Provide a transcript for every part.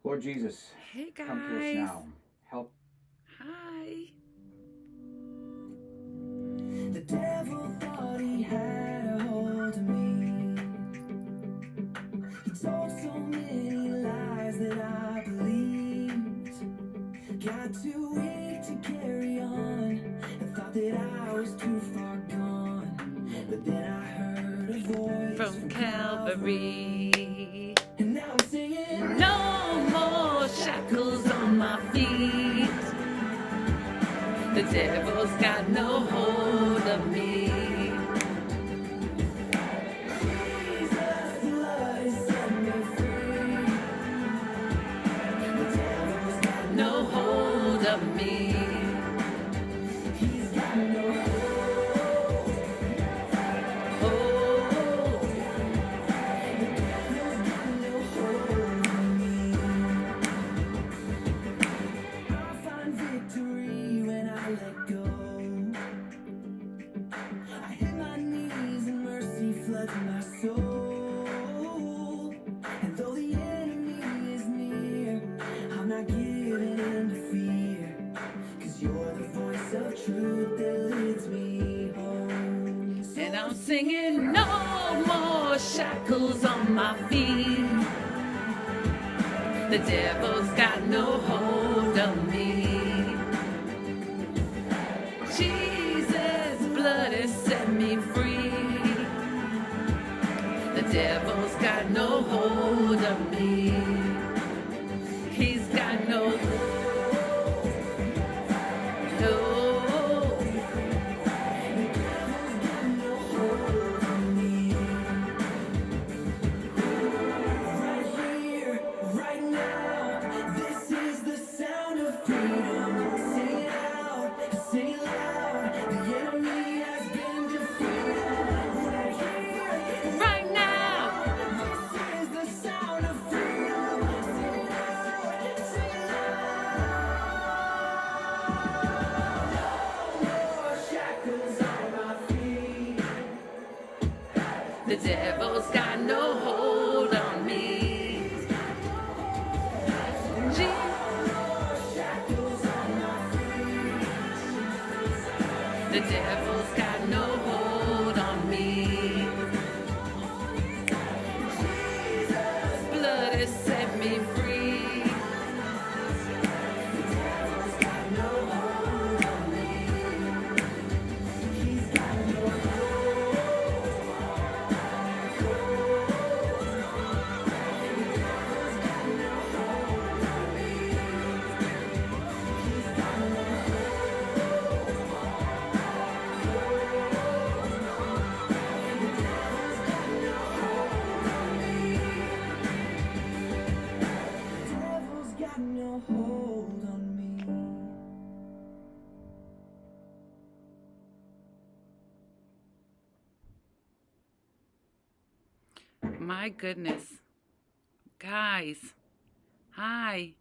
Lord Jesus, Hey come to us guys. now. Help. Hi. The devil thought he had a hold of me. He told so many lies that I believed. Got too weak to carry on and thought that I was too far gone. But then I heard a voice From Calvary. and now I'm singing. No more shackles on my feet. The devil's got no hold of me. Jesus' blood has set me free. The devil's got No hold of me. He's got no hold. Oh, He's got no hold on me. I find victory when I let go. I hit my knees and mercy floods my soul. And though the enemy is near, I'm not giving in to fear. 'Cause you're the voice of truth that leads me home. So and I'm singing no more shackles on my feet. The devil's got no hold of me. Jesus' blood has set me free. The devil's got no hold of me. He's got no. right here, right now, this is the sound of freedom. Sing it out, sing it loud. The enemy has been defeated. Right here, Right now. this is the sound of freedom. Sing it out, sing it loud. No more shackles on my feet. The devil's got no hold on me. Shackles on my feet. The devil's got no hold on me. His blood has set me free. Devil's got no hold on me. He's got no devil's got no hold on me. My goodness. Guys. Hi.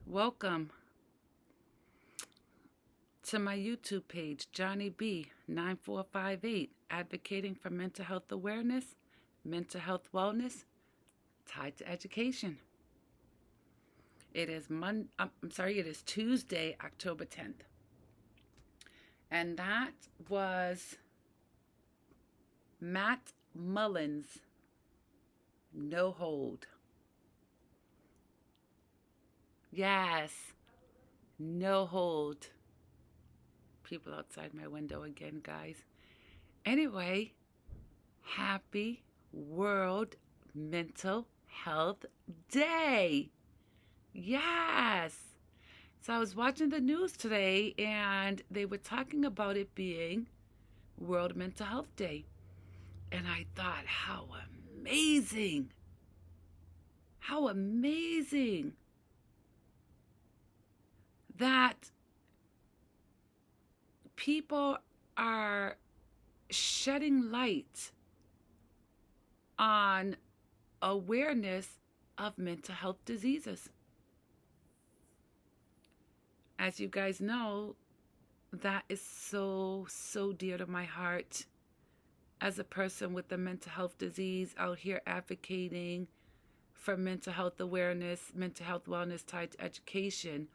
Welcome to my YouTube page, Jonniebee 9458, advocating for mental health awareness, mental health wellness, tied to education. It is it is Tuesday, October 10th. And that was Matt Mullins, No Hold. Yes, no hold. People outside my window again, guys. Anyway, happy World Mental Health Day. Yes. So I was watching the news today and they were talking about it being World Mental Health Day. And I thought, how amazing. How amazing that people are shedding light on awareness of mental health diseases. As you guys know, that is so, so dear to my heart. As a person with a mental health disease out here advocating for mental health awareness, mental health wellness tied to education.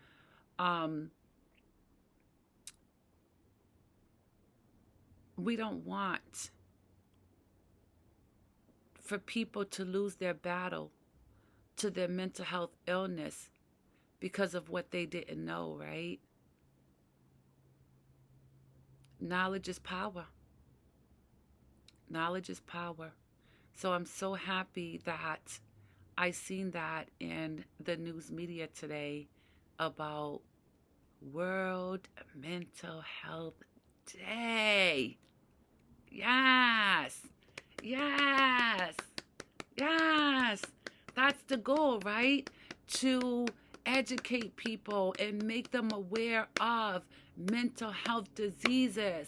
We don't want for people to lose their battle to their mental health illness because of what they didn't know, right? Knowledge is power. Knowledge is power. So I'm so happy that I seen that in the news media today about World Mental Health Day. Yes. Yes. Yes. That's the goal, right? To educate people and make them aware of mental health diseases.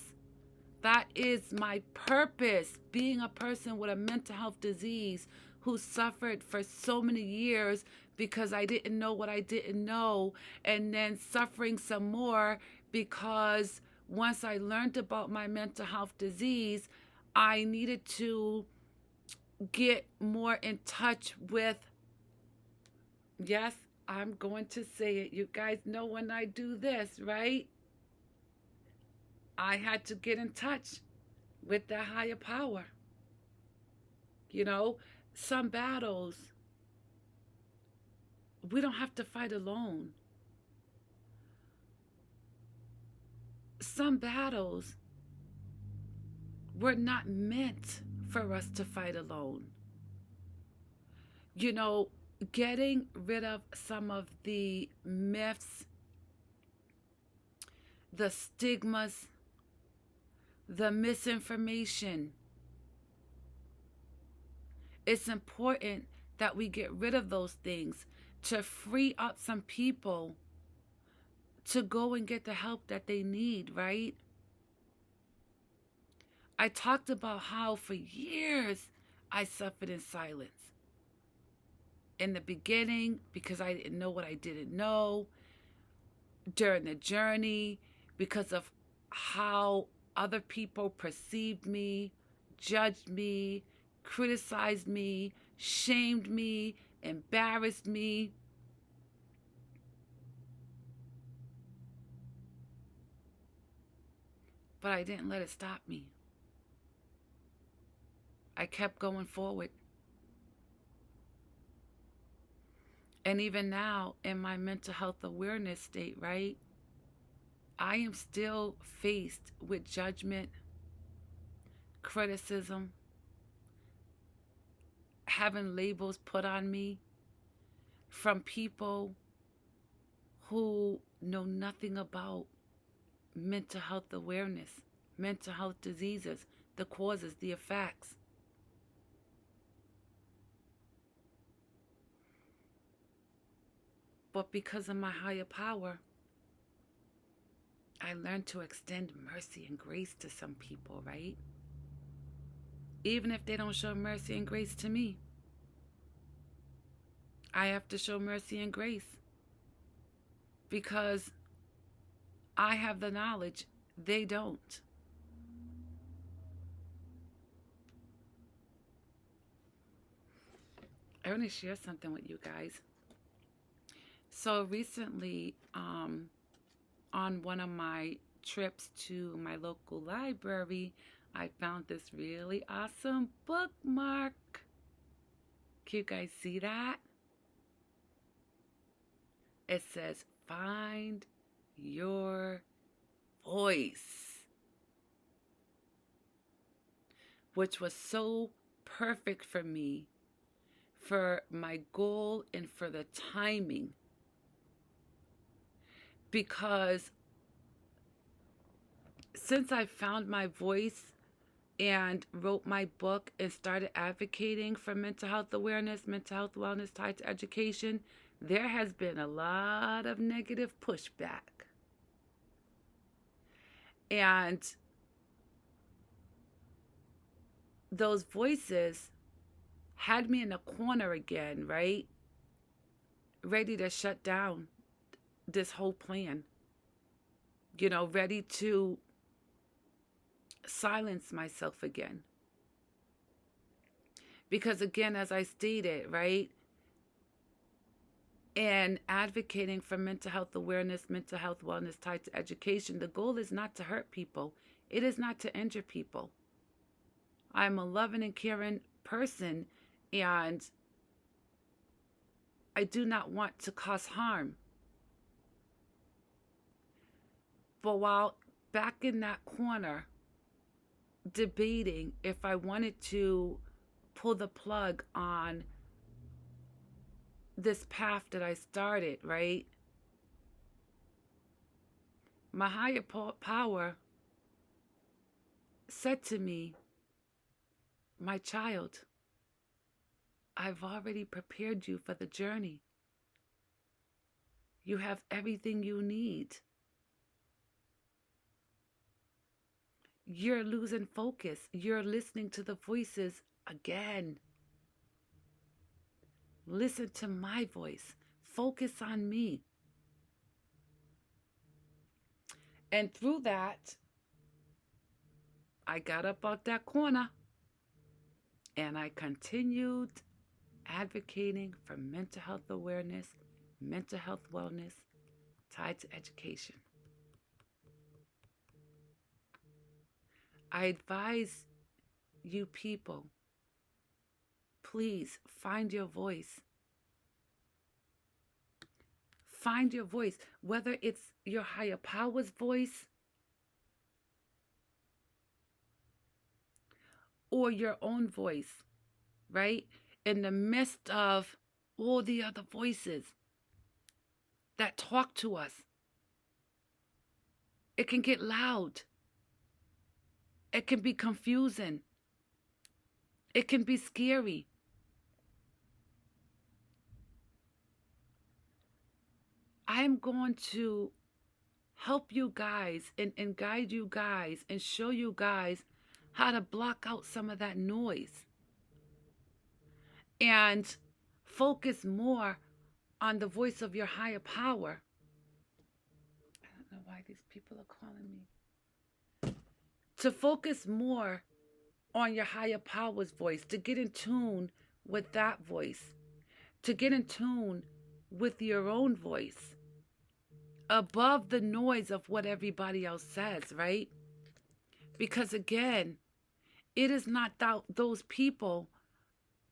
That is my purpose, being a person with a mental health disease who suffered for so many years because I didn't know what I didn't know, and then suffering some more because once I learned about my mental health disease, I needed to get more in touch with, yes, I'm going to say it. You guys know when I do this, right? I had to get in touch with the higher power. You know, some battles we don't have to fight alone. Some battles were not meant for us to fight alone. You know, getting rid of some of the myths, the stigmas, the misinformation. It's important that we get rid of those things to free up some people to go and get the help that they need, right? I talked about how for years I suffered in silence. In the beginning, because I didn't know what I didn't know. During the journey, because of how other people perceived me, judged me, criticized me, shamed me, embarrassed me. But I didn't let it stop me. I kept going forward. And even now, in my mental health awareness state, right, I am still faced with judgment, criticism, having labels put on me from people who know nothing about mental health awareness, mental health diseases, the causes, the effects. But because of my higher power, I learned to extend mercy and grace to some people, right? Even if they don't show mercy and grace to me, I have to show mercy and grace because I have the knowledge, they don't. I want to share something with you guys. So recently, on one of my trips to my local library, I found this really awesome bookmark. Can you guys see that? It says, "Find your voice," which was so perfect for me, for my goal and for the timing. Because since I found my voice and wrote my book and started advocating for mental health awareness, mental health wellness tied to education, there has been a lot of negative pushback. And those voices had me in a corner again, right? Ready to shut down this whole plan. You know, ready to silence myself again. Because again, as I stated, right, and advocating for mental health awareness, mental health wellness tied to education. The goal is not to hurt people, it is not to injure people. I'm a loving and caring person, and I do not want to cause harm. But while back in that corner, debating if I wanted to pull the plug on this path that I started, right? My higher power said to me, my child, I've already prepared you for the journey. You have everything you need. You're losing focus. You're listening to the voices again. Listen to my voice. Focus on me. And through that, I got up out that corner and I continued advocating for mental health awareness, mental health wellness tied to education. I advise you people, please find your voice. Find your voice, whether it's your higher power's voice or your own voice, right? In the midst of all the other voices that talk to us, it can get loud. It can be confusing. It can be scary. I am going to help you guys and guide you guys and show you guys how to block out some of that noise and focus more on the voice of your higher power. I don't know why these people are calling me. To focus more on your higher power's voice, to get in tune with that voice, to get in tune with your own voice, above the noise of what everybody else says, right? Because again, it is not those people,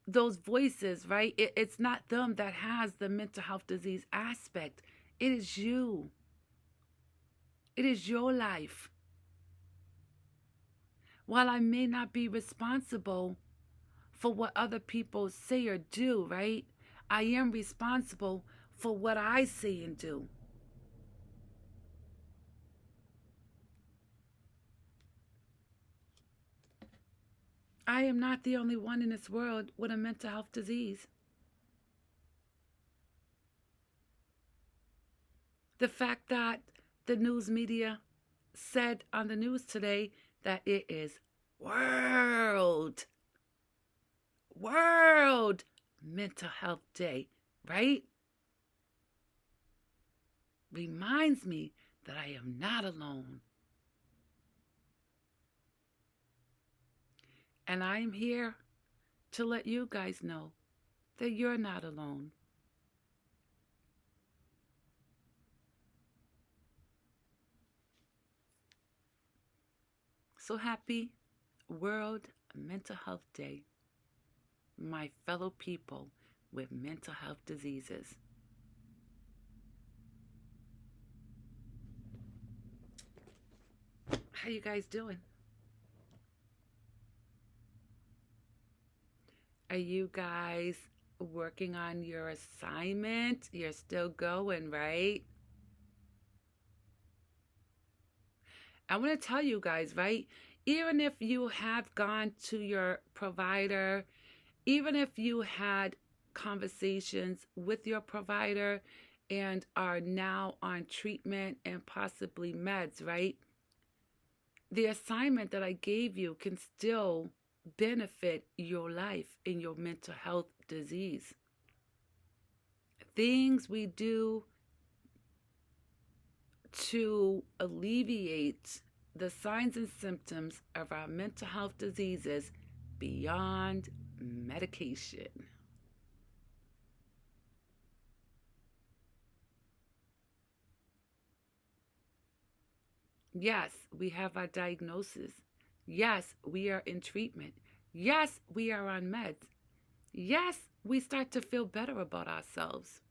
those voices, right? It's not them that has the mental health disease aspect. It is you. It is your life. While I may not be responsible for what other people say or do, right? I am responsible for what I say and do. I am not the only one in this world with a mental health disease. The fact that the news media said on the news today that it is World Mental Health Day, right? Reminds me that I am not alone. And I am here to let you guys know that you're not alone. So happy World Mental Health Day, my fellow people with mental health diseases. How you guys doing? Are you guys working on your assignment? You're still going, right? I want to tell you guys, right? Even if you have gone to your provider, even if you had conversations with your provider and are now on treatment and possibly meds, right? The assignment that I gave you can still benefit your life in your mental health disease. Things we do to alleviate the signs and symptoms of our mental health diseases beyond medication. Yes, we have our diagnosis. Yes, we are in treatment. Yes, we are on meds. Yes, we start to feel better about ourselves.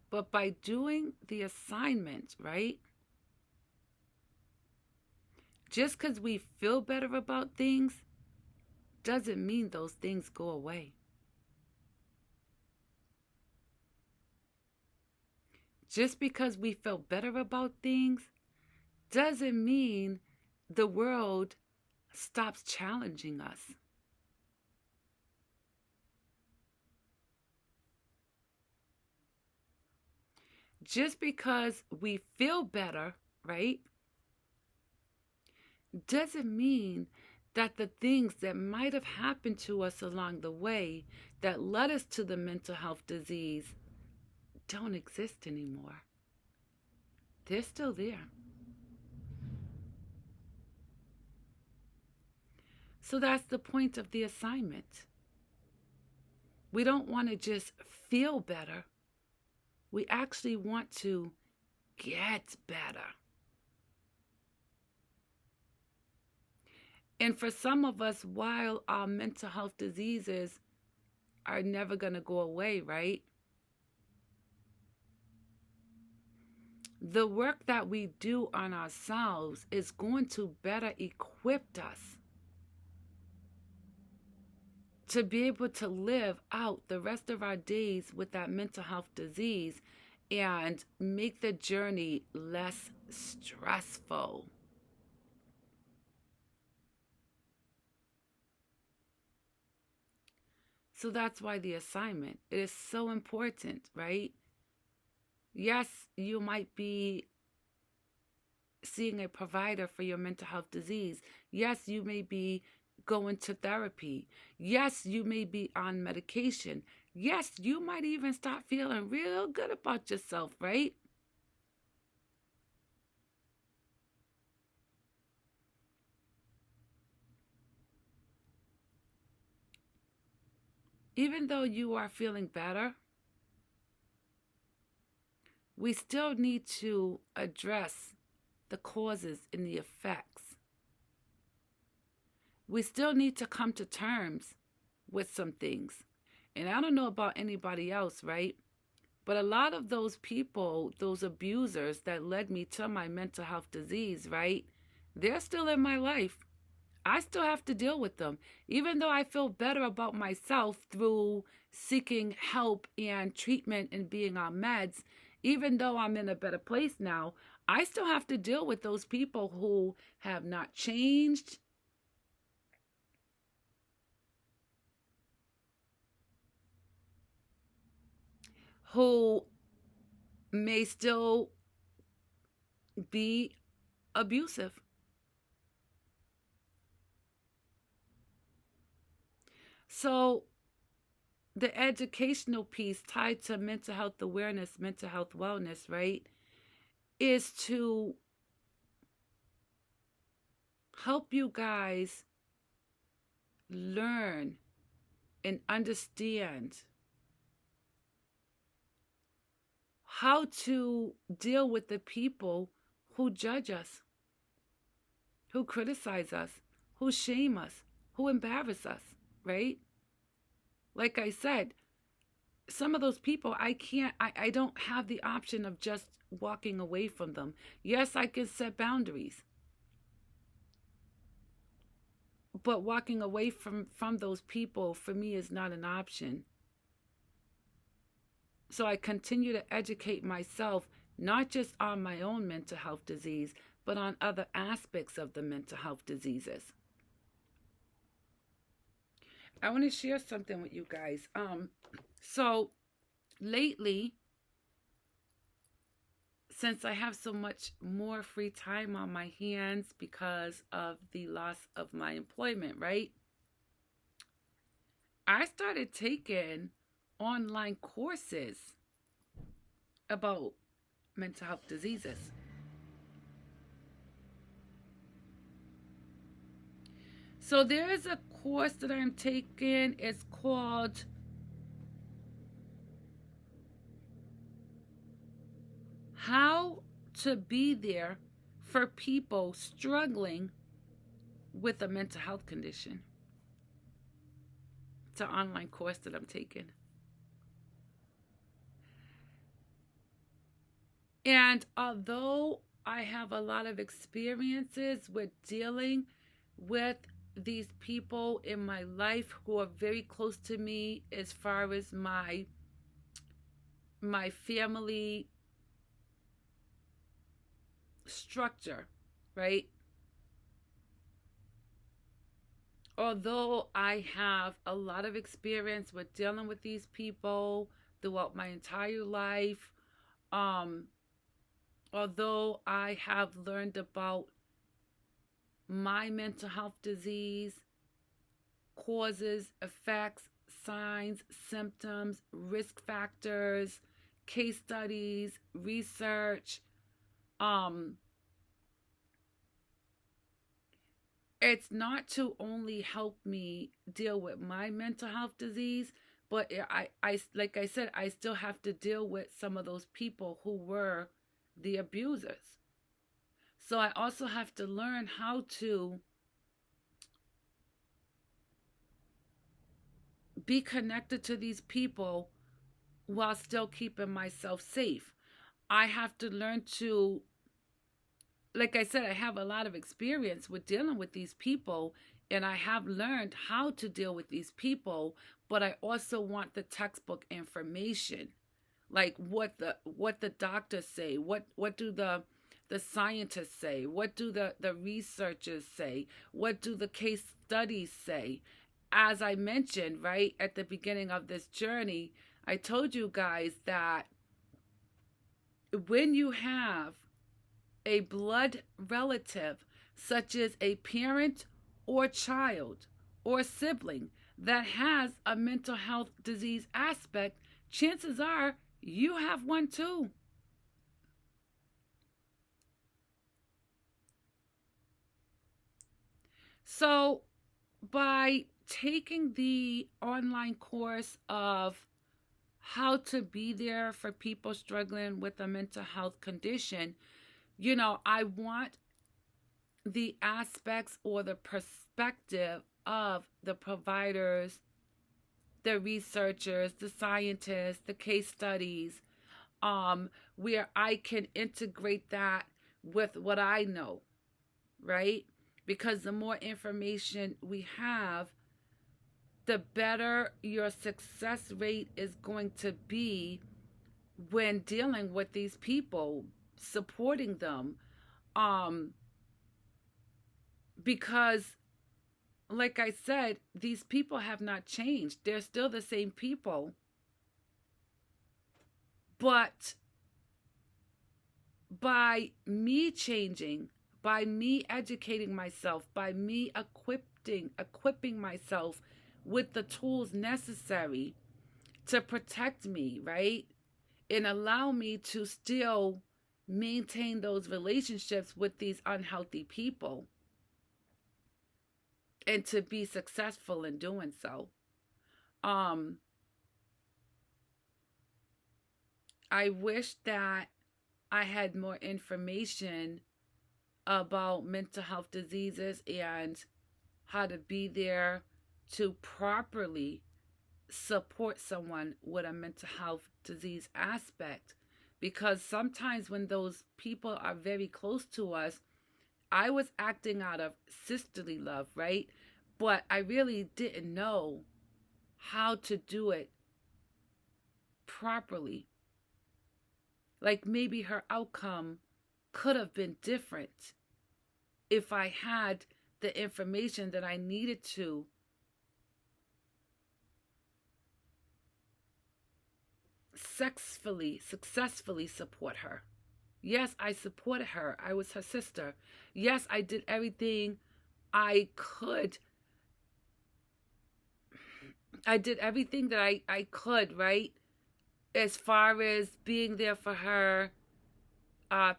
But by doing the assignment, right? Just because we feel better about things doesn't mean those things go away. Just because we feel better about things doesn't mean the world stops challenging us. Just because we feel better, right, doesn't mean that the things that might have happened to us along the way that led us to the mental health disease don't exist anymore. They're still there. So that's the point of the assignment. We don't want to just feel better. We actually want to get better. And for some of us, while our mental health diseases are never going to go away, right? The work that we do on ourselves is going to better equip us to be able to live out the rest of our days with that mental health disease and make the journey less stressful. So that's why the assignment, it is so important, right? Yes, you might be seeing a provider for your mental health disease. Yes, you may be going to therapy. Yes, you may be on medication. Yes, you might even start feeling real good about yourself, right? Even though you are feeling better, we still need to address the causes and the effects. We still need to come to terms with some things. And I don't know about anybody else, right? But a lot of those people, those abusers that led me to my mental health disease, right? They're still in my life. I still have to deal with them. Even though I feel better about myself through seeking help and treatment and being on meds, even though I'm in a better place now, I still have to deal with those people who have not changed, who may still be abusive. So, the educational piece tied to mental health awareness, mental health wellness, right, is to help you guys learn and understand how to deal with the people who judge us, who criticize us, who shame us, who embarrass us, right? Like I said, some of those people I don't have the option of just walking away from them. Yes, I can set boundaries, but walking away from those people for me is not an option. So I continue to educate myself, not just on my own mental health disease, but on other aspects of the mental health diseases. I want to share something with you guys. So lately, since I have so much more free time on my hands because of the loss of my employment, right? I started taking online courses about mental health diseases. So there is a course that I'm taking. It's called how to be there for people struggling with a mental health condition. It's an online course that I'm taking. And although I have a lot of experiences with dealing with these people in my life who are very close to me as far as my family structure, right? Although I have a lot of experience with dealing with these people throughout my entire life, um, although I have learned about my mental health disease, causes, effects, signs, symptoms, risk factors, case studies, research, um, it's not to only help me deal with my mental health disease, but like I said, I still have to deal with some of those people who were the abusers. So I also have to learn how to be connected to these people while still keeping myself safe. I have to learn to, like I said, I have a lot of experience with dealing with these people, and I have learned how to deal with these people, but I also want the textbook information, like what the doctors say, what do the scientists say, what do the researchers say, what do the case studies say. As I mentioned right at the beginning of this journey, I told you guys that when you have a blood relative, such as a parent or child or sibling, that has a mental health disease aspect, chances are you have one too. So, by taking the online course of how to be there for people struggling with a mental health condition, I want the aspects or the perspective of the providers, the researchers, the scientists, the case studies, where I can integrate that with what I know, right? Because the more information we have, the better your success rate is going to be when dealing with these people, supporting them. Um, because, like I said, these people have not changed. They're still the same people. But by me changing, by me educating myself, by me equipping myself with the tools necessary to protect me, right? And allow me to still maintain those relationships with these unhealthy people and to be successful in doing so. Um I wish that I had more information about mental health diseases and how to be there to properly support someone with a mental health disease aspect. Because sometimes when those people are very close to us, I was acting out of sisterly love, right? But I really didn't know how to do it properly. Like maybe her outcome could have been different if I had the information that I needed to successfully support her. Yes, I supported her. I was her sister. Yes, I did everything I could. I did everything that I could, right? As far as being there for her,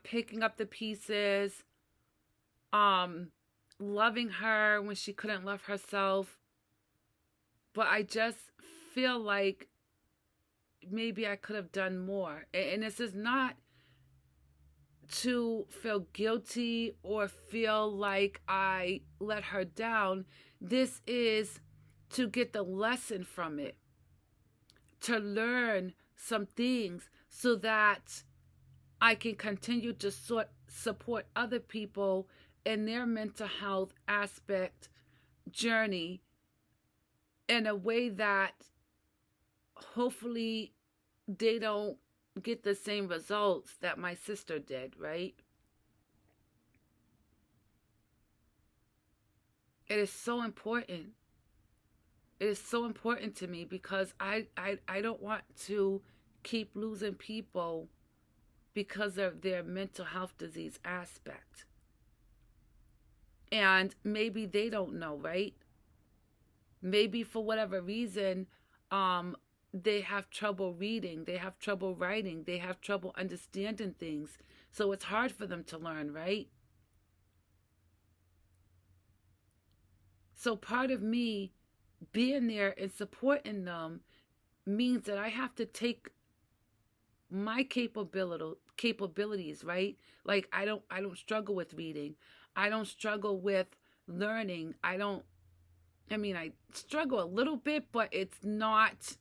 picking up the pieces, um, loving her when she couldn't love herself. But I just feel like maybe I could have done more. And this is not to feel guilty or feel like I let her down. This is to get the lesson from it, to learn some things so that I can continue to support other people in their mental health aspect journey in a way that hopefully they don't get the same results that my sister did, right? It is so important. It is so important to me because I don't want to keep losing people because of their mental health disease aspect. And maybe they don't know, right? Maybe for whatever reason, um, they have trouble reading, they have trouble writing, they have trouble understanding things. So it's hard for them to learn, right? So part of me being there and supporting them means that I have to take my capabilities, right? Like I don't struggle with reading. I don't struggle with learning. I struggle a little bit, but it's not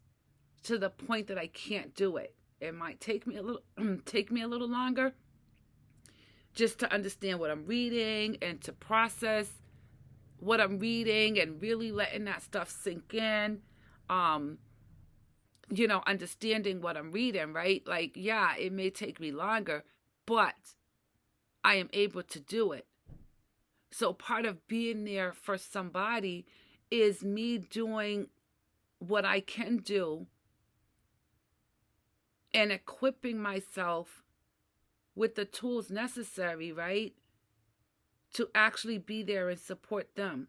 to the point that I can't do it. It might take me a little take me a little longer just to understand what I'm reading and to process what I'm reading and really letting that stuff sink in. Um, understanding what I'm reading, right? Like, yeah, it may take me longer, but I am able to do it. So part of being there for somebody is me doing what I can do and equipping myself with the tools necessary, right? To actually be there and support them.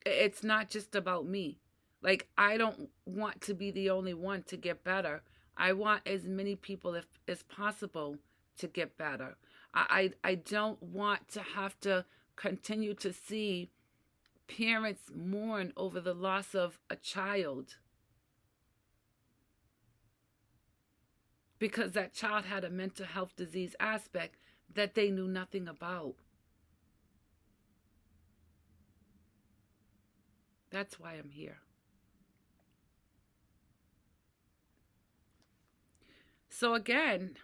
It's not just about me. Like, I don't want to be the only one to get better. I want as many people as possible to get better. I don't want to have to continue to see parents mourn over the loss of a child because that child had a mental health disease aspect that they knew nothing about. That's why I'm here. So again,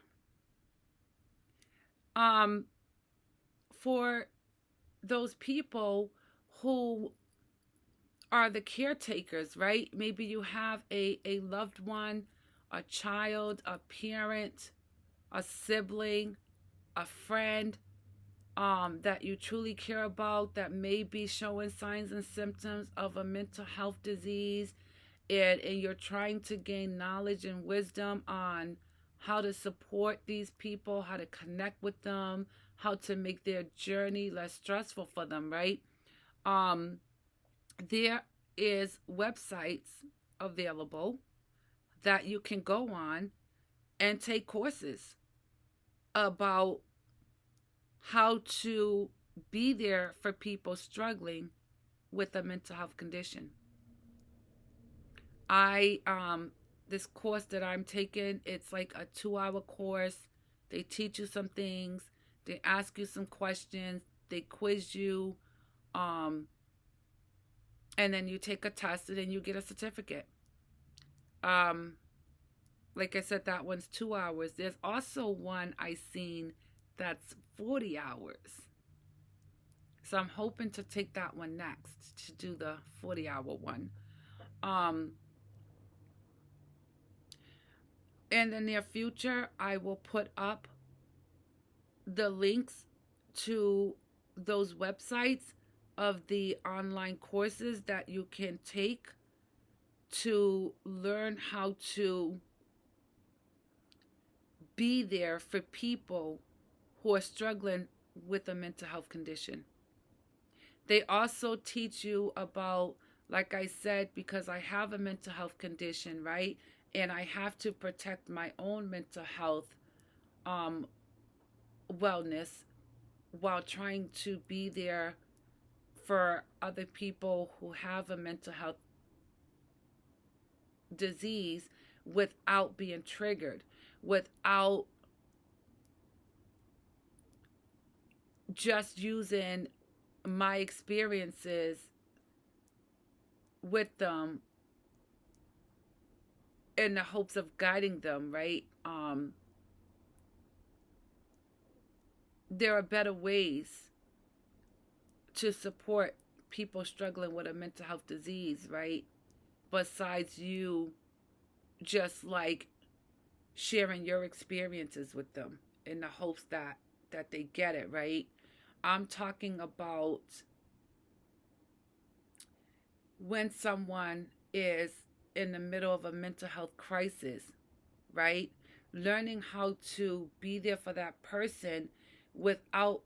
for those people who are the caretakers, right? Maybe you have a loved one, a child, a parent, a sibling, a friend that you truly care about that may be showing signs and symptoms of a mental health disease, and you're trying to gain knowledge and wisdom on how to support these people, how to connect with them, how to make their journey less stressful for them, right? Um, there is websites available that you can go on and take courses about how to be there for people struggling with a mental health condition. I this course that I'm taking, it's like a 2-hour course. They teach you some things, they ask you some questions, they quiz you, um, and then you take a test and then you get a certificate. Um, like I said, that one's 2 hours. There's also one I seen that's 40 hours. So I'm hoping to take that one next, to do the 40-hour one. Um, in the near future, I will put up the links to those websites of the online courses that you can take to learn how to be there for people who are struggling with a mental health condition. They also teach you about, like I said, because I have a mental health condition, right? And I have to protect my own mental health um, wellness while trying to be there for other people who have a mental health disease without being triggered. without just using my experiences with them in the hopes of guiding them, right? There are better ways to support people struggling with a mental health disease, right? Besides you just like sharing your experiences with them in the hopes that they get it, right? I'm talking about when someone is in the middle of a mental health crisis, right? Learning how to be there for that person without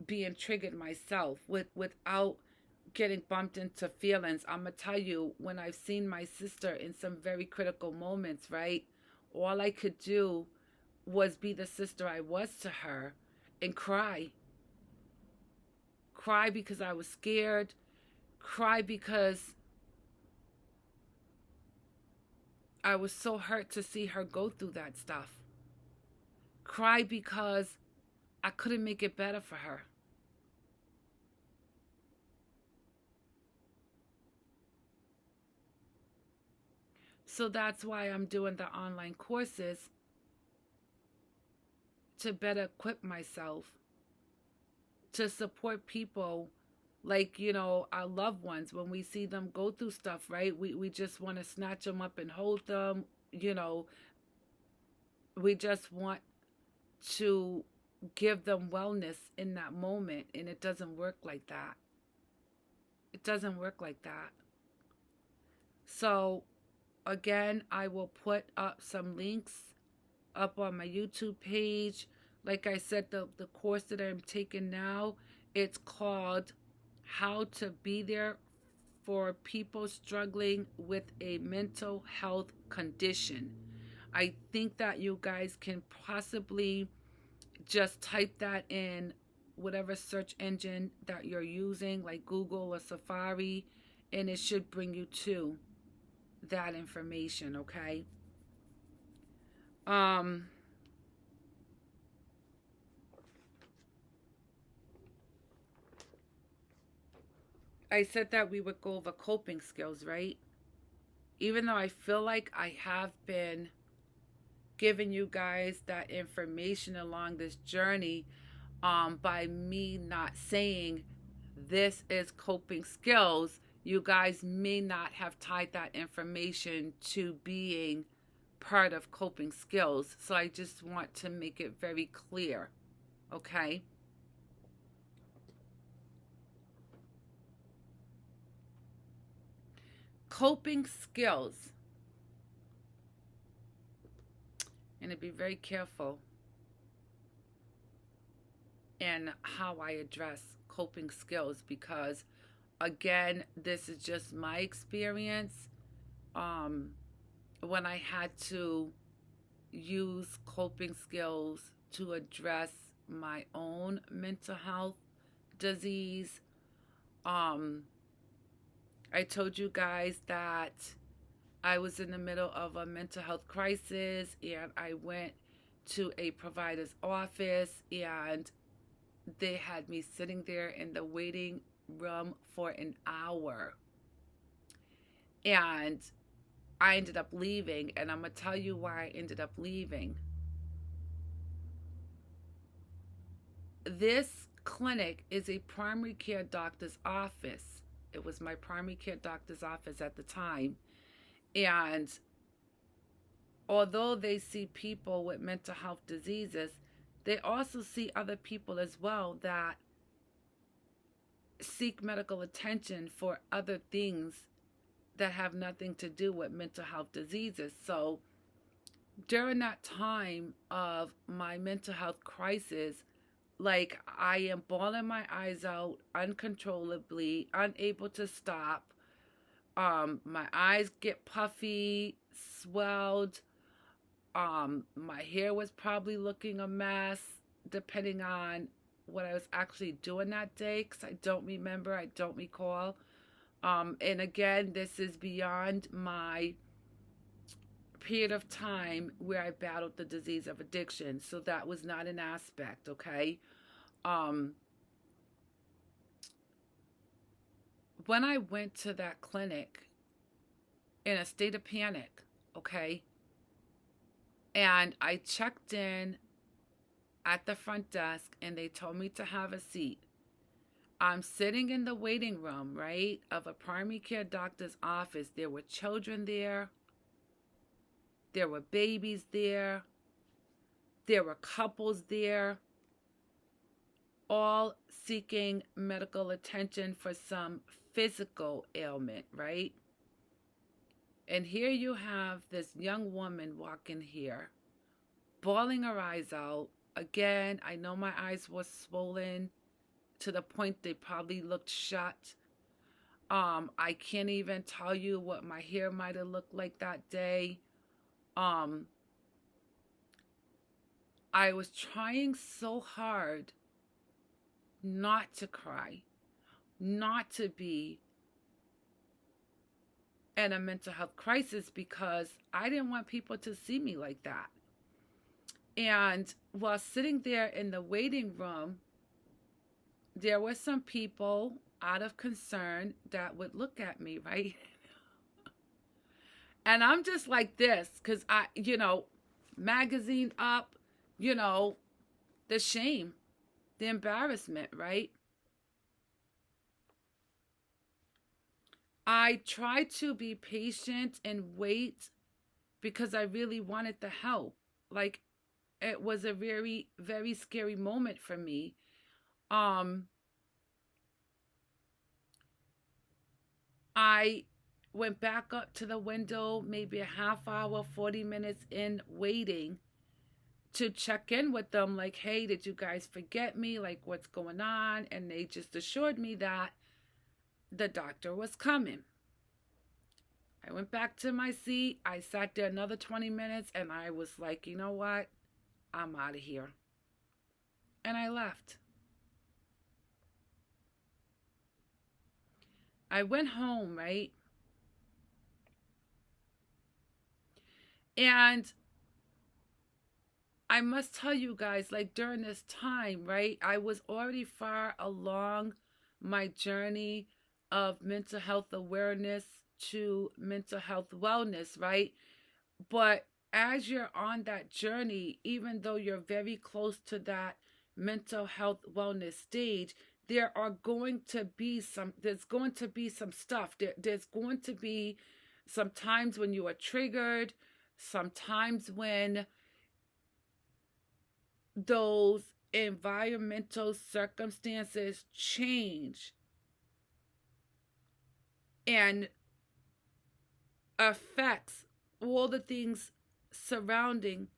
being triggered myself, without getting bumped into feelings. I'm gonna tell you, when I've seen my sister in some very critical moments, right? All I could do was be the sister I was to her and cry. Cry because I was scared. Cry because I was so hurt to see her go through that stuff. Cry because I couldn't make it better for her. So that's why I'm doing the online courses to better equip myself to support people like, our loved ones when we see them go through stuff, right? We just want to snatch them up and hold them. We just want to give them wellness in that moment, and it doesn't work like that. It doesn't work like that. So, again, I will put up some links up on my YouTube page. Like I said, the course that I'm taking now, it's called How to Be There for People Struggling with a Mental Health Condition. I think that you guys can possibly just type that in whatever search engine that you're using, like Google or Safari, and it should bring you to that information, okay? Um, I said that we would go over coping skills, right? Even though I feel like I have been giving you guys that information along this journey, by me not saying this is coping skills, you guys may not have tied that information to being part of coping skills. So I just want to make it very clear, okay? Coping skills, and to be very careful in how I address coping skills because, again, this is just my experience. Um, when I had to use coping skills to address my own mental health disease, um, I told you guys that I was in the middle of a mental health crisis and I went to a provider's office and they had me sitting there in the waiting room for an hour. And I ended up leaving, and I'm going to tell you why I ended up leaving. This clinic is a primary care doctor's office. It was my primary care doctor's office at the time. And although they see people with mental health diseases, they also see other people as well that seek medical attention for other things that have nothing to do with mental health diseases. So during that time of my mental health crisis, like I am bawling my eyes out uncontrollably, unable to stop. My eyes get puffy, swelled. My hair was probably looking a mess, depending on what I was actually doing that day, because I don't remember, I don't recall. And again, this is beyond my period of time where I battled the disease of addiction. So that was not an aspect, okay? Um, when I went to that clinic in a state of panic, okay, and I checked in at the front desk and they told me to have a seat. I'm sitting in the waiting room, right, of a primary care doctor's office. There were children there, there were babies there, there were couples there, all seeking medical attention for some physical ailment, right? And here you have this young woman walking here, bawling her eyes out. Again, I know my eyes were swollen to the point they probably looked shut. I can't even tell you what my hair might have looked like that day. Um, I was trying so hard not to cry, not to be in a mental health crisis because I didn't want people to see me like that. And while sitting there in the waiting room, there were some people out of concern that would look at me, right? And I'm just like this because magazine up, you know, the shame, the embarrassment, right? I tried to be patient and wait because I really wanted the help. Like, it was a very, very scary moment for me. Um, I went back up to the window, maybe a half hour, 40 minutes in, waiting to check in with them. Like, hey, did you guys forget me? Like, what's going on? And they just assured me that the doctor was coming. I went back to my seat. I sat there another 20 minutes and I was like, you know what? I'm out of here. And I left. I went home, right? And I must tell you guys, like during this time, right, I was already far along my journey of mental health awareness to mental health wellness, right? But as you're on that journey, even though you're very close to that mental health wellness stage, there's going to be some stuff. There's going to be some times when you are triggered, sometimes when those environmental circumstances change and affects all the things surrounding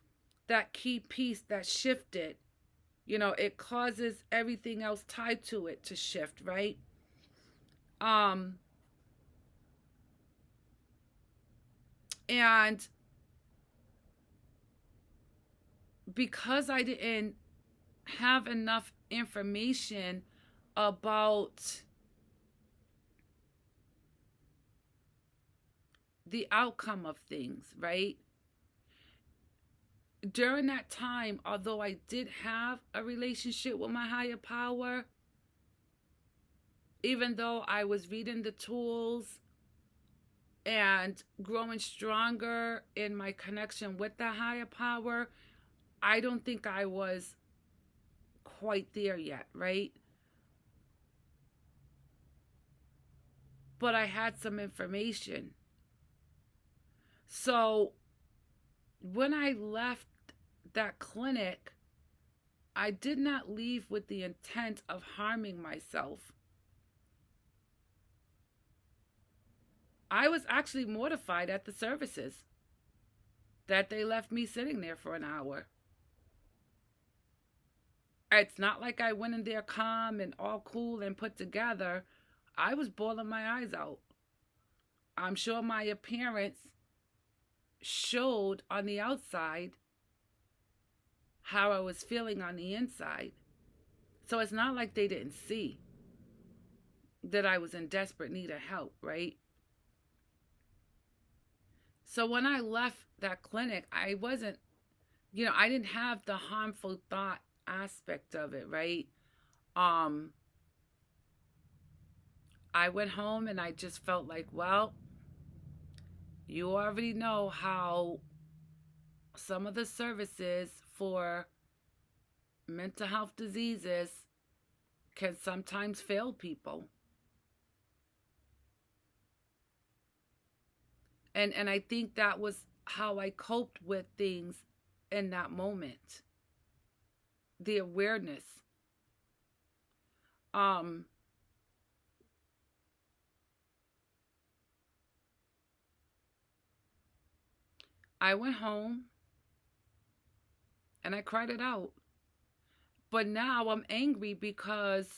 that key piece that shifted. It causes everything else tied to it to shift, right? um and because I didn't have enough information about the outcome of things, right? During that time, although I did have a relationship with my higher power, even though I was reading the tools and growing stronger in my connection with the higher power, I don't think I was quite there yet, right? But I had some information. So when I left that clinic, I did not leave with the intent of harming myself. I was actually mortified at the services that they left me sitting there for an hour. It's not like I went in there calm and all cool and put together. I was bawling my eyes out. I'm sure my appearance showed on the outside how I was feeling on the inside. So it's not like they didn't see that I was in desperate need of help, right? So when I left that clinic, I wasn't, I didn't have the harmful thought aspect of it, right? Um, I went home and I just felt like, well, you already know how some of the services for mental health diseases can sometimes fail people. And I think that was how I coped with things in that moment. The awareness. Um I went home and I cried it out. But now I'm angry because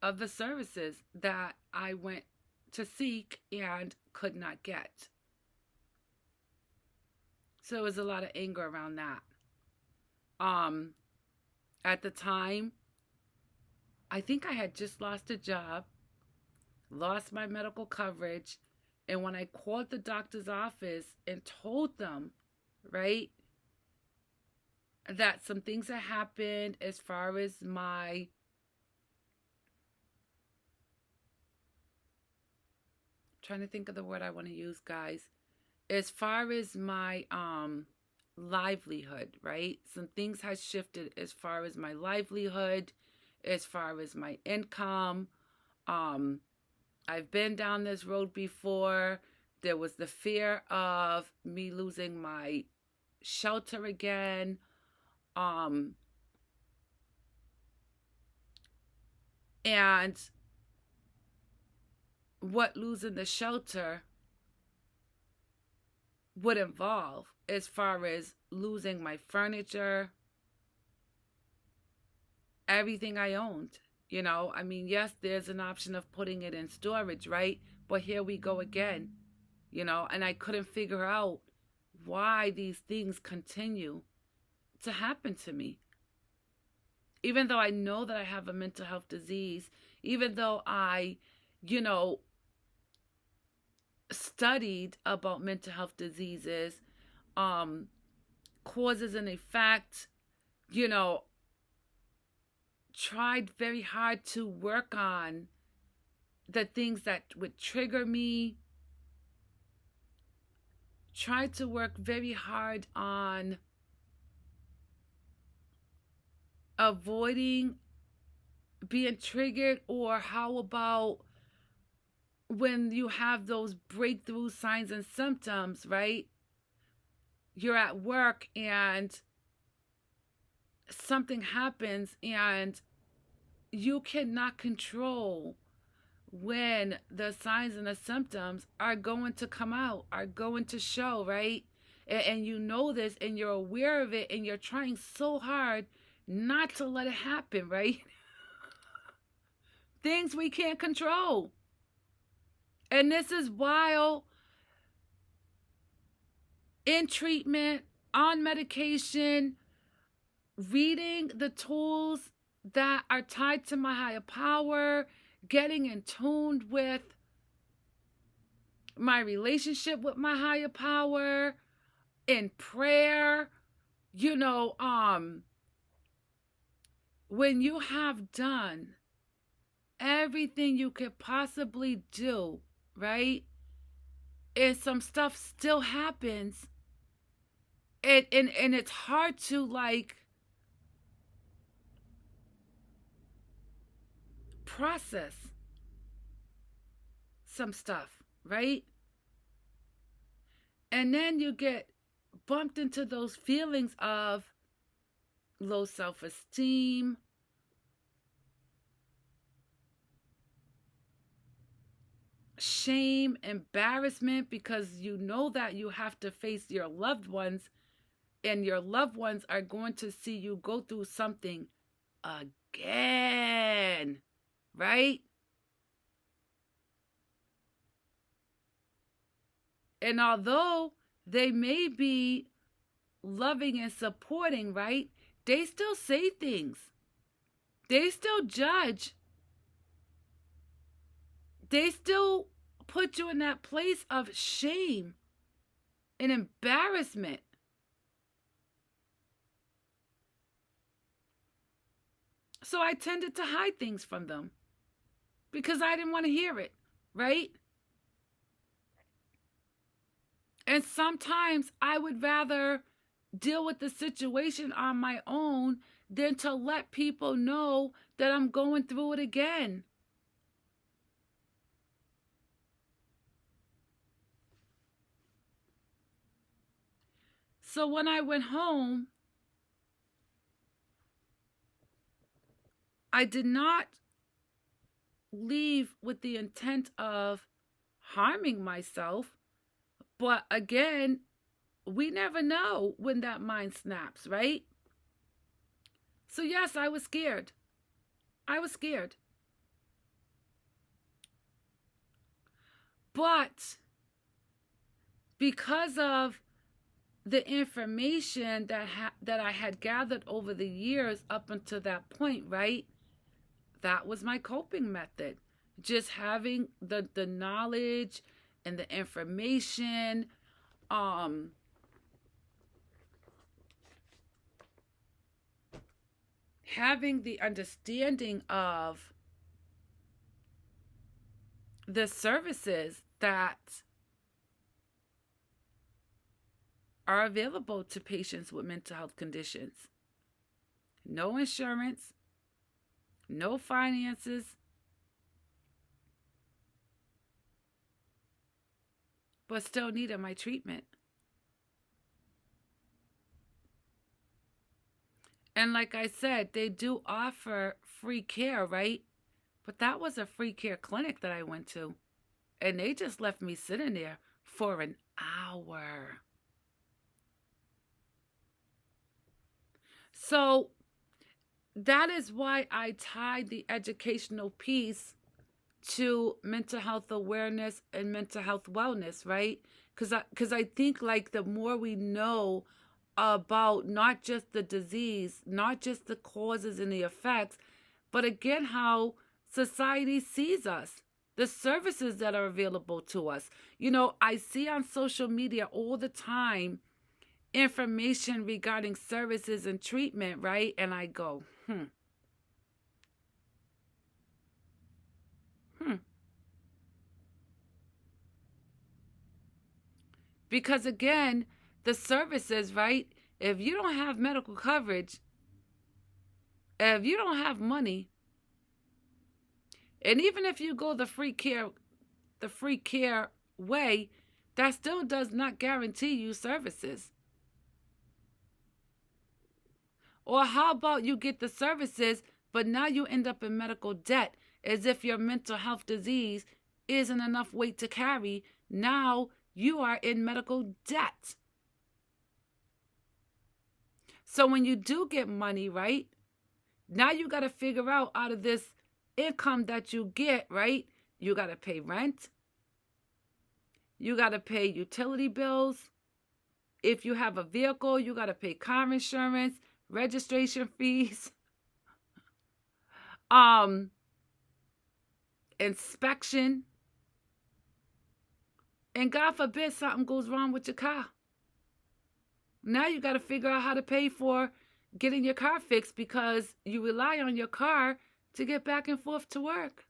of the services that I went to seek and could not get. So there was a lot of anger around that. Um, at the time, I think I had just lost a job, lost my medical coverage, and when I called the doctor's office and told them, right, that some things had happened as far as my trying to think of the word I want to use, guys. As far as my livelihood, right? Some things has shifted as far as my livelihood, as far as my income. Um I've been down this road before. There was the fear of me losing my shelter again. Um and what losing the shelter would involve as far as losing my furniture, everything I owned. I mean, yes, there's an option of putting it in storage, right? But here we go again, and I couldn't figure out why these things continue to happen to me. Even though I know that I have a mental health disease, even though I, you know, studied about mental health diseases, um, causes and effects, you know, tried very hard to work on the things that would trigger me, tried to work very hard on avoiding being triggered, or how about when you have those breakthrough signs and symptoms, right? You're at work and something happens and you cannot control when the signs and the symptoms are going to come out, are going to show, right? And you know this and you're aware of it and you're trying so hard not to let it happen, right? Things we can't control. And this is while in treatment, on medication, reading the tools that are tied to my higher power, getting in tune with my relationship with my higher power, in prayer, you know, when you have done everything you could possibly do, right? And some stuff still happens. And it's hard to like process some stuff, right? And then you get bumped into those feelings of low self-esteem, shame, embarrassment, because you know that you have to face your loved ones and your loved ones are going to see you go through something again, right? And although they may be loving and supporting, right? They still say things. They still judge. They still put you in that place of shame, an embarrassment. So I tended to hide things from them because I didn't want to hear it, right? And sometimes I would rather deal with the situation on my own than to let people know that I'm going through it again. So when I went home, I did not leave with the intent of harming myself. But again, we never know when that mind snaps, right? So, yes, I was scared. I was scared. But because of the information that I had gathered over the years up until that point, right? That was my coping method. Just having the knowledge and the information, having the understanding of the services that are available to patients with mental health conditions. No insurance, no finances, but still needed my treatment. And like I said, they do offer free care, right? But that was a free care clinic that I went to. And they just left me sitting there for an hour. So that is why I tied the educational piece to mental health awareness and mental health wellness, right? Because I think like the more we know about not just the disease, not just the causes and the effects, but again how society sees us, the services that are available to us. You know, I see on social media all the time information regarding services and treatment, right? And I go, hmm. Because again, the services, right? If you don't have medical coverage, if you don't have money, and even if you go the free care way, that still does not guarantee you services. Or how about you get the services, but now you end up in medical debt as if your mental health disease isn't enough weight to carry. Now you are in medical debt. So when you do get money, right? Now you got to figure out of this income that you get, right? You got to pay rent. You got to pay utility bills. If you have a vehicle, you got to pay car insurance, registration fees, inspection. And God forbid something goes wrong with your car. Now you got to figure out how to pay for getting your car fixed because you rely on your car to get back and forth to work.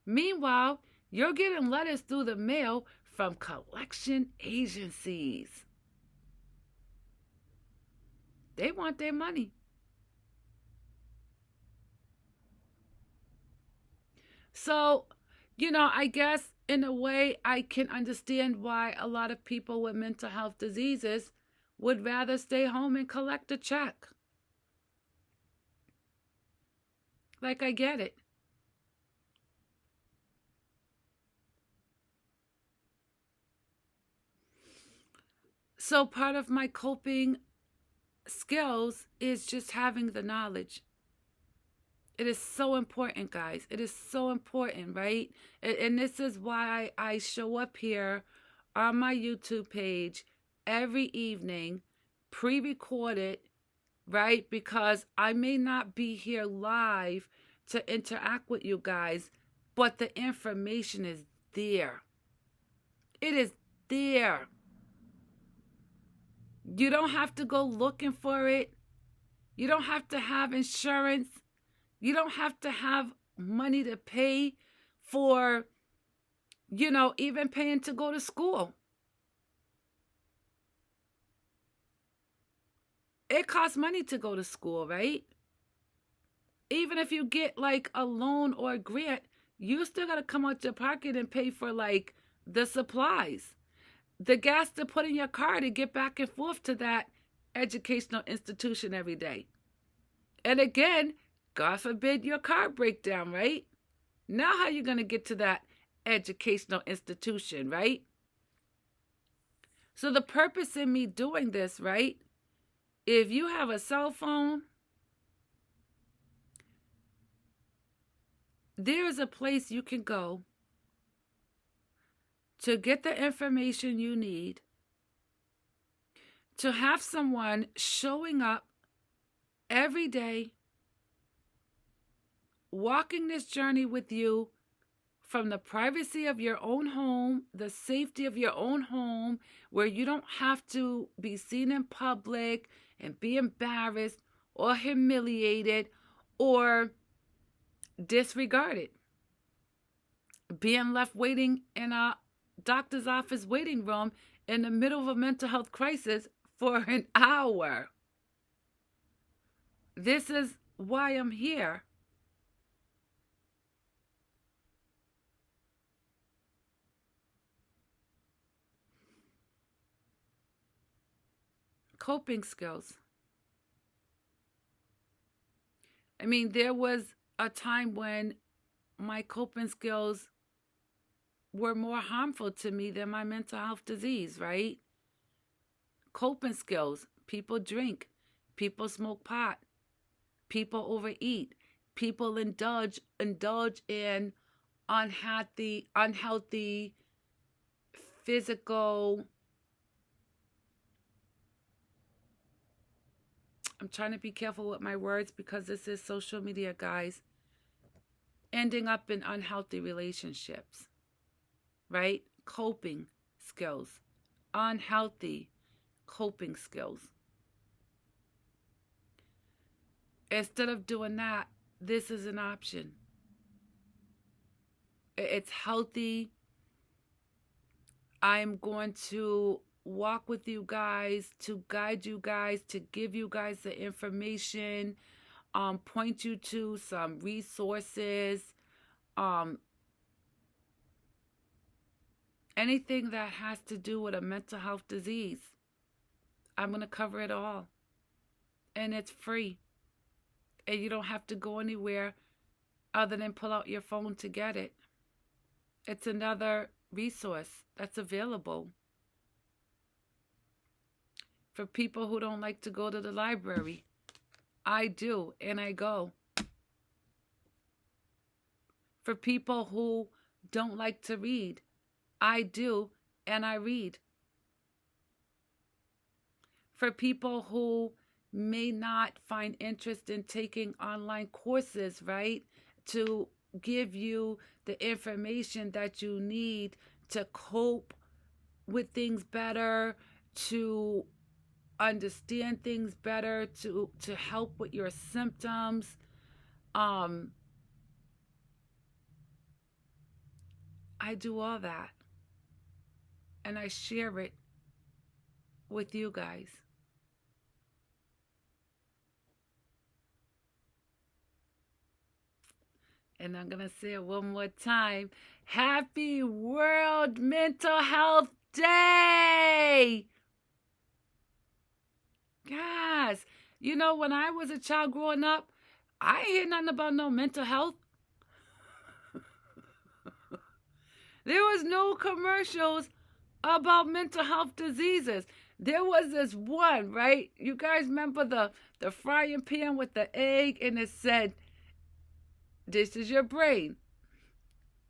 Meanwhile, you're getting letters through the mail from collection agencies. They want their money. So, I guess in a way I can understand why a lot of people with mental health diseases would rather stay home and collect a check. Like, I get it. So, part of my coping skills is just having the knowledge. It is so important, guys. It is so important, right? And this is why I show up here on my YouTube page every evening, pre-recorded, right? Because I may not be here live to interact with you guys, but the information is there. It is there. You don't have to go looking for it. You don't have to have insurance. You don't have to have money to pay for, even paying to go to school. It costs money to go to school, right? Even if you get like a loan or a grant, you still got to come out your pocket and pay for like the supplies, the gas to put in your car to get back and forth to that educational institution every day. And again, God forbid your car break down, right? Now how you going to get to that educational institution, right? So the purpose in me doing this, right? If you have a cell phone, there is a place you can go to get the information you need, to have someone showing up every day, walking this journey with you from the privacy of your own home, the safety of your own home, where you don't have to be seen in public and be embarrassed or humiliated or disregarded. Being left waiting in a doctor's office waiting room in the middle of a mental health crisis for an hour. This is why I'm here. Coping skills. I mean, there was a time when my coping skills were more harmful to me than my mental health disease, right? Coping skills. People drink. People smoke pot. People overeat. People indulge in unhealthy physical. I'm trying to be careful with my words because this is social media, guys. Ending up in unhealthy relationships, right? Coping skills. Unhealthy coping skills. Instead of doing that, this is an option. It's healthy. I'm going to walk with you guys, to guide you guys, to give you guys the information, point you to some resources, anything that has to do with a mental health disease. I'm going to cover it all. And it's free. And you don't have to go anywhere other than pull out your phone to get it. It's another resource that's available for people who don't like to go to the library. I do, and I go. For people who don't like to read, I do, and I read. For people who may not find interest in taking online courses, right, to give you the information that you need to cope with things better, to understand things better, to help with your symptoms. I do all that, and I share it with you guys. And I'm going to say it one more time. Happy World Mental Health Day! Guys, when I was a child growing up, I ain't hear nothing about no mental health. There was no commercials about mental health diseases. There was this one, right? You guys remember the frying pan with the egg, and it said, "This is your brain.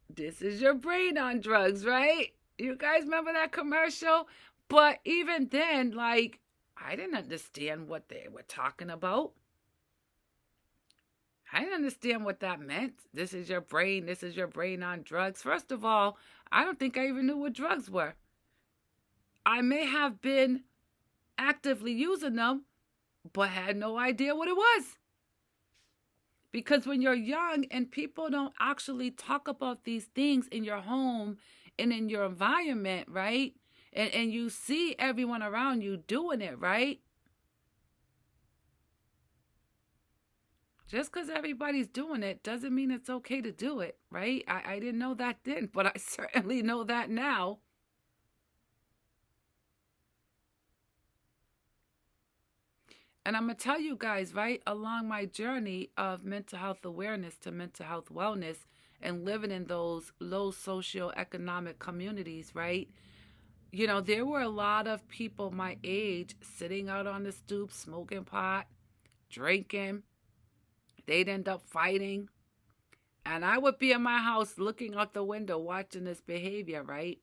This is your brain on drugs," right? You guys remember that commercial? But even then, like, I didn't understand what they were talking about. I didn't understand what that meant. This is your brain. This is your brain on drugs. First of all, I don't think I even knew what drugs were. I may have been actively using them, but had no idea what it was. Because when you're young and people don't actually talk about these things in your home and in your environment, right? And you see everyone around you doing it, right? Just because everybody's doing it doesn't mean it's okay to do it, right? I didn't know that then, but I certainly know that now. And I'm going to tell you guys, right, along my journey of mental health awareness to mental health wellness and living in those low socioeconomic communities, right? You know, there were a lot of people my age sitting out on the stoop, smoking pot, drinking. They'd end up fighting. And I would be in my house looking out the window watching this behavior, right?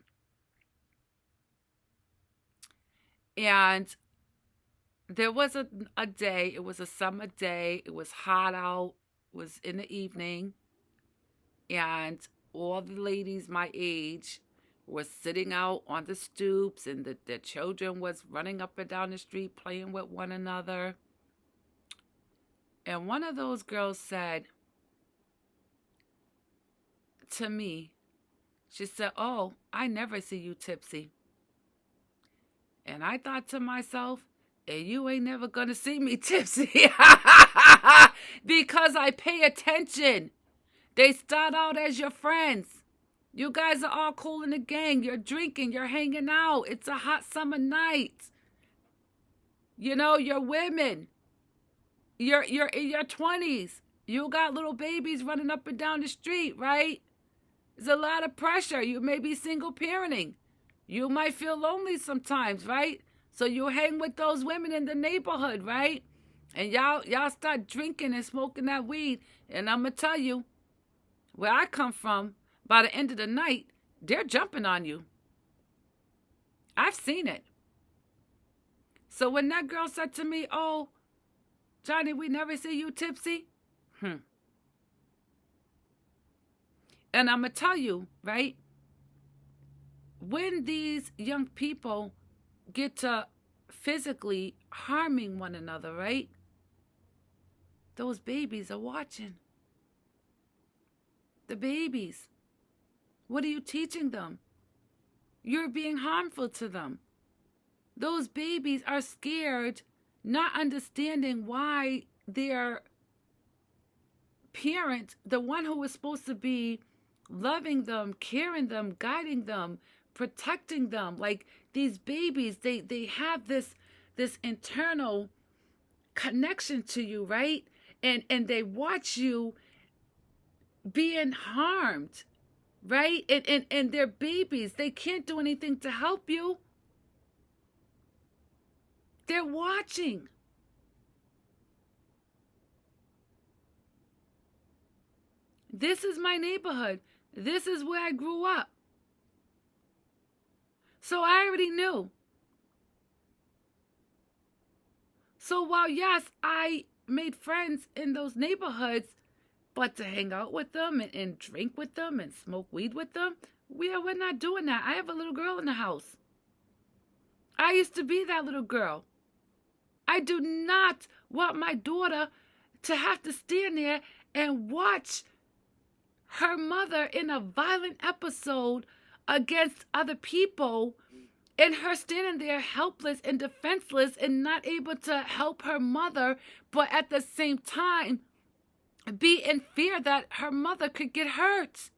And there was a day, it was a summer day, it was hot out, it was in the evening, and all the ladies my age were sitting out on the stoops, and the children was running up and down the street playing with one another. And one of those girls said to me, she said, "Oh, I never see you tipsy." And I thought to myself, and you ain't never gonna see me tipsy because I pay attention. They start out as your friends. You guys are all cool in the gang. You're drinking, you're hanging out. It's a hot summer night. You know, you're women. You're in your 20s. You got little babies running up and down the street, right? There's a lot of pressure. You may be single parenting. You might feel lonely sometimes, right? So you hang with those women in the neighborhood, right? And y'all start drinking and smoking that weed. And I'm going to tell you, where I come from, by the end of the night, they're jumping on you. I've seen it. So when that girl said to me, "Oh, Johnny, we never see you tipsy." And I'm going to tell you, right? When these young people get to physically harming one another, right? Those babies are watching. The babies. What are you teaching them? You're being harmful to them. Those babies are scared, not understanding why their parent, the one who was supposed to be loving them, caring them, guiding them, protecting them, like these babies, they have this internal connection to you, right? And they watch you being harmed, right? And they're babies. They can't do anything to help you. They're watching. This is my neighborhood. This is where I grew up. So I already knew. So while, yes, I made friends in those neighborhoods, but to hang out with them and drink with them and smoke weed with them, we're not doing that. I have a little girl in the house. I used to be that little girl. I do not want my daughter to have to stand there and watch her mother in a violent episode against other people, and her standing there helpless and defenseless and not able to help her mother, but at the same time be in fear that her mother could get hurt.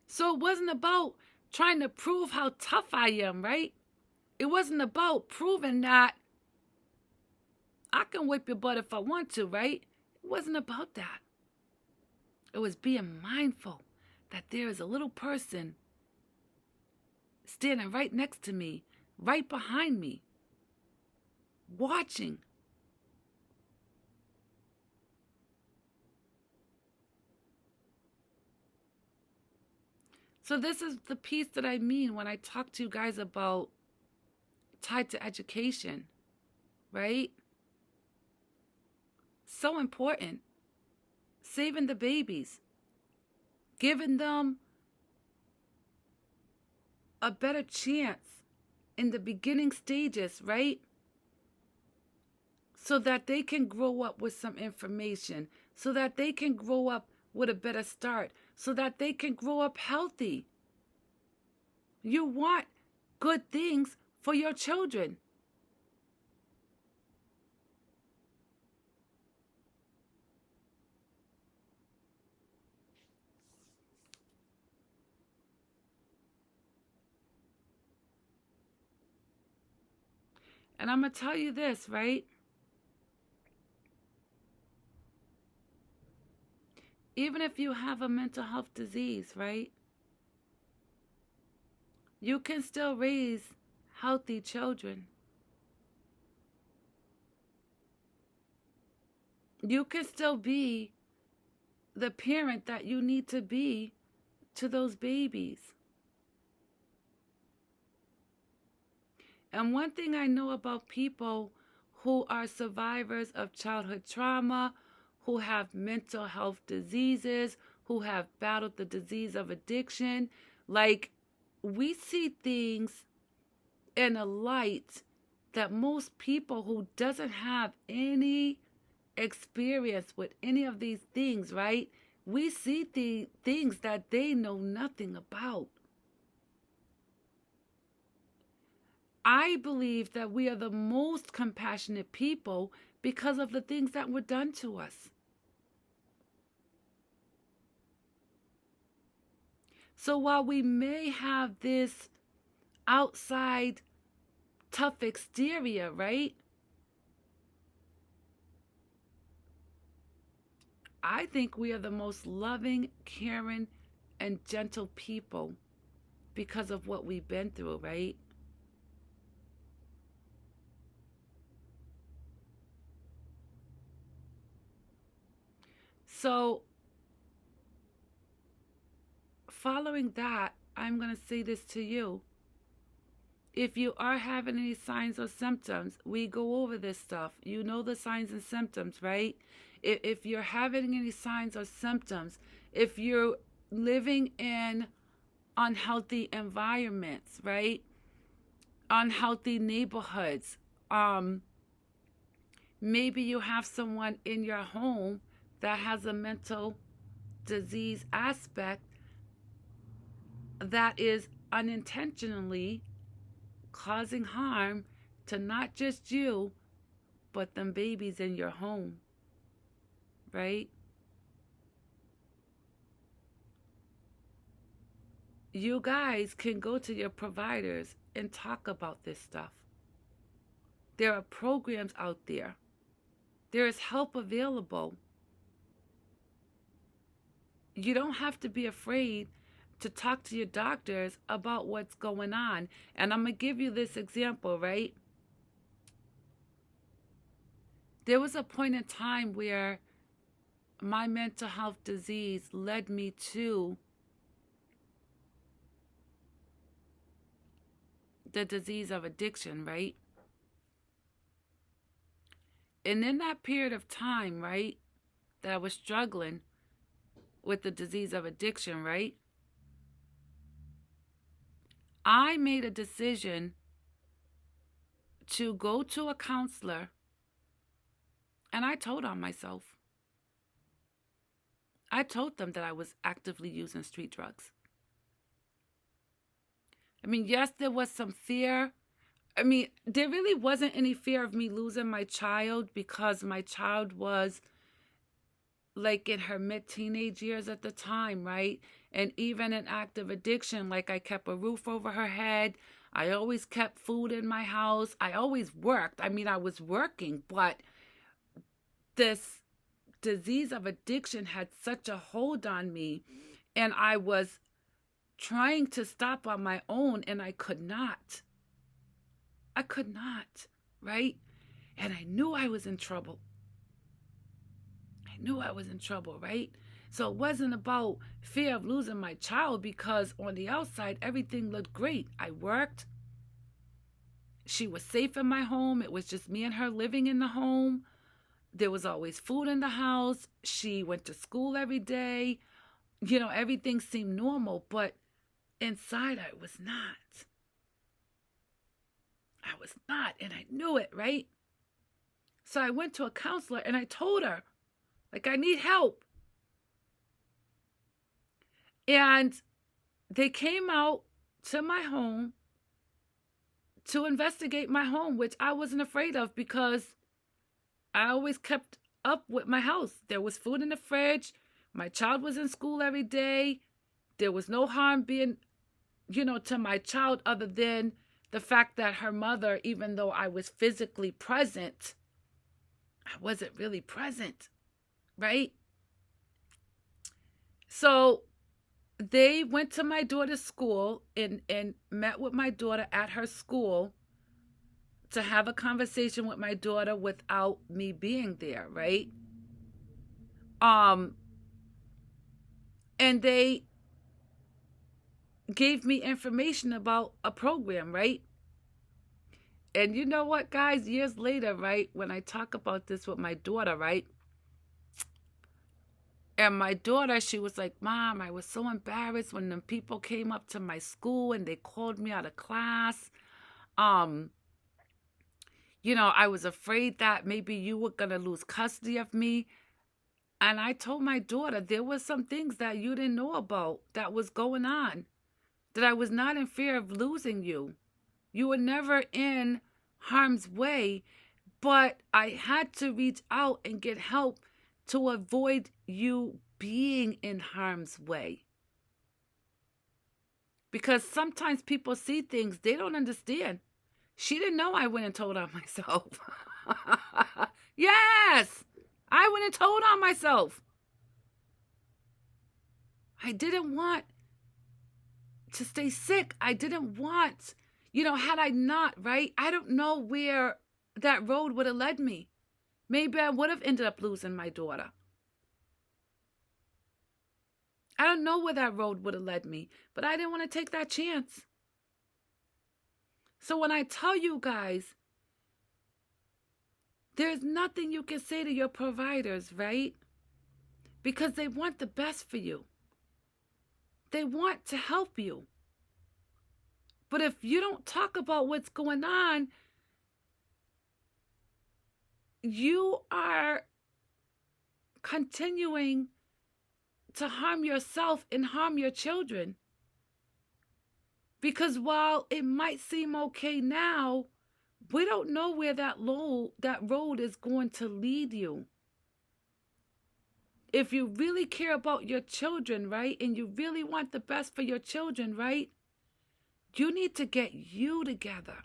So it wasn't about trying to prove how tough I am, right? It wasn't about proving that I can whip your butt if I want to, right? It wasn't about that. It was being mindful that there is a little person standing right next to me, right behind me, watching. So this is the piece that I mean when I talk to you guys about tied to education, right? So important. Saving the babies, giving them a better chance in the beginning stages, right? So that they can grow up with some information, so that they can grow up with a better start, so that they can grow up healthy. You want good things for your children. And I'm going to tell you this, right? Even if you have a mental health disease, right? You can still raise healthy children. You can still be the parent that you need to be to those babies. And one thing I know about people who are survivors of childhood trauma, who have mental health diseases, who have battled the disease of addiction, like, we see things in a light that most people who doesn't have any experience with any of these things, right? We see the things that they know nothing about. I believe that we are the most compassionate people because of the things that were done to us. So while we may have this outside tough exterior, right? I think we are the most loving, caring, and gentle people because of what we've been through, right? So, following that, I'm going to say this to you. If you are having any signs or symptoms, we go over this stuff. You know the signs and symptoms, right? If you're having any signs or symptoms, if you're living in unhealthy environments, right? Unhealthy neighborhoods. Maybe you have someone in your home that has a mental disease aspect that is unintentionally causing harm to not just you, but them babies in your home, right? You guys can go to your providers and talk about this stuff. There are programs out there. There is help available. You don't have to be afraid to talk to your doctors about what's going on. And I'm going to give you this example, right? There was a point in time where my mental health disease led me to the disease of addiction, right? And in that period of time, right, that I was struggling with the disease of addiction, right, I made a decision to go to a counselor, and I told on myself. I told them that I was actively using street drugs. I mean, yes, there was some fear. I mean, there really wasn't any fear of me losing my child because my child was like in her mid-teenage years at the time, right? And even in active addiction, like, I kept a roof over her head. I always kept food in my house. I always worked. I mean, I was working, but this disease of addiction had such a hold on me, and I was trying to stop on my own, and I could not. I could not, right? And I knew I was in trouble. I knew I was in trouble, right? So it wasn't about fear of losing my child, because on the outside, everything looked great. I worked. She was safe in my home. It was just me and her living in the home. There was always food in the house. She went to school every day. You know, everything seemed normal. But inside I was not. I was not, and I knew it, right? So I went to a counselor and I told her, like, I need help. And they came out to my home to investigate my home, which I wasn't afraid of because I always kept up with my house. There was food in the fridge. My child was in school every day. There was no harm being, to my child other than the fact that her mother, even though I was physically present, I wasn't really present, right? So they went to my daughter's school and met with my daughter at her school to have a conversation with my daughter without me being there, right? Um, and they gave me information about a program, right? And you know what, guys? Years later, right, when I talk about this with my daughter, right? And my daughter, she was like, Mom, I was so embarrassed when the people came up to my school and they called me out of class. Um, I was afraid that maybe you were going to lose custody of me. And I told my daughter there was some things that you didn't know about that was going on, that I was not in fear of losing you. You were never in harm's way, but I had to reach out and get help to avoid you being in harm's way. Because sometimes people see things they don't understand. She didn't know I went and told on myself. Yes, I went and told on myself. I didn't want to stay sick. I didn't want, had I not, right? I don't know where that road would have led me. Maybe I would have ended up losing my daughter. I don't know where that road would have led me, but I didn't want to take that chance. So when I tell you guys, there's nothing you can say to your providers, right? Because they want the best for you. They want to help you. But if you don't talk about what's going on, you are continuing to harm yourself and harm your children. Because while it might seem okay now, we don't know where that road is going to lead you. If you really care about your children, right, and you really want the best for your children, right, you need to get you together.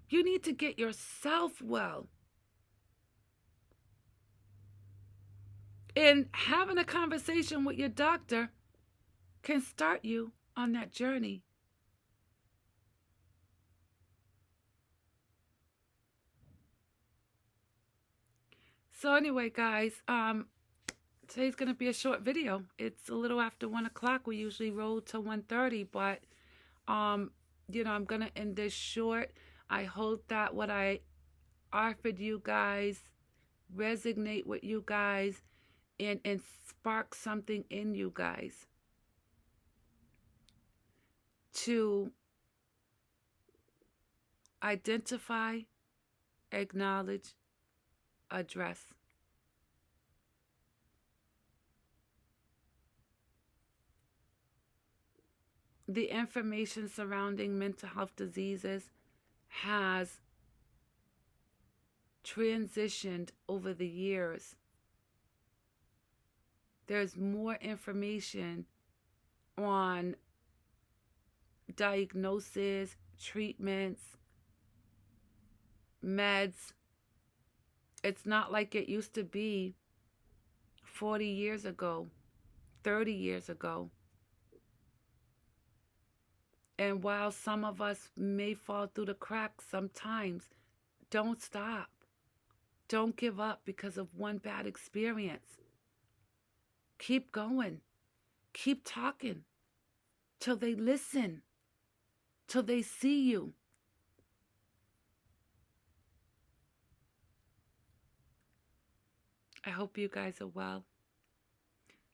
You need to get yourself well. And having a conversation with your doctor can start you on that journey. So anyway, guys, today's going to be a short video. It's a little after 1 o'clock. We usually roll to 1:30, but, I'm going to end this short. I hope that what I offered you guys resonate with you guys and spark something in you guys to identify, acknowledge, address. The information surrounding mental health diseases has transitioned over the years. There's more information on diagnosis, treatments, meds. It's not like it used to be 40 years ago, 30 years ago. And while some of us may fall through the cracks sometimes, don't stop. Don't give up because of one bad experience. Keep going. Keep talking till they listen, till they see you. I hope you guys are well.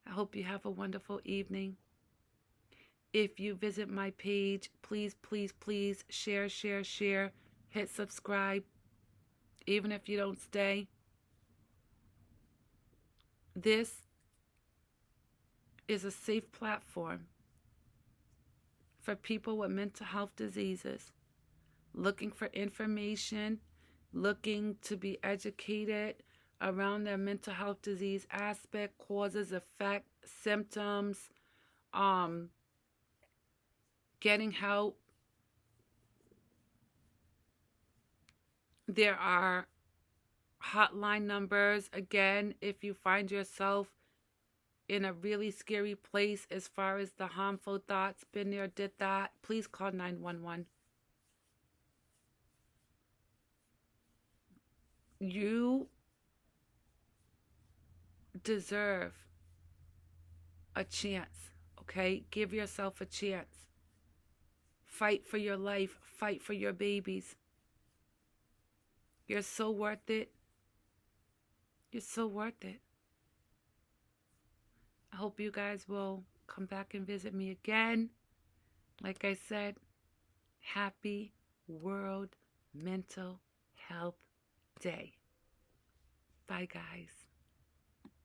I hope you have a wonderful evening. If you visit my page, please, please, please share, share, share. Hit subscribe. Even if you don't stay, this is a safe platform for people with mental health diseases looking for information, looking to be educated around their mental health disease aspect, causes, effect, symptoms, um, getting help. There are hotline numbers. Again, if you find yourself in a really scary place as far as the harmful thoughts, been there, did that, please call 911. You deserve a chance, okay? Give yourself a chance. Fight for your life. Fight for your babies. You're so worth it. You're so worth it. I hope you guys will come back and visit me again. Like I said, happy World Mental Health Day. Bye, guys.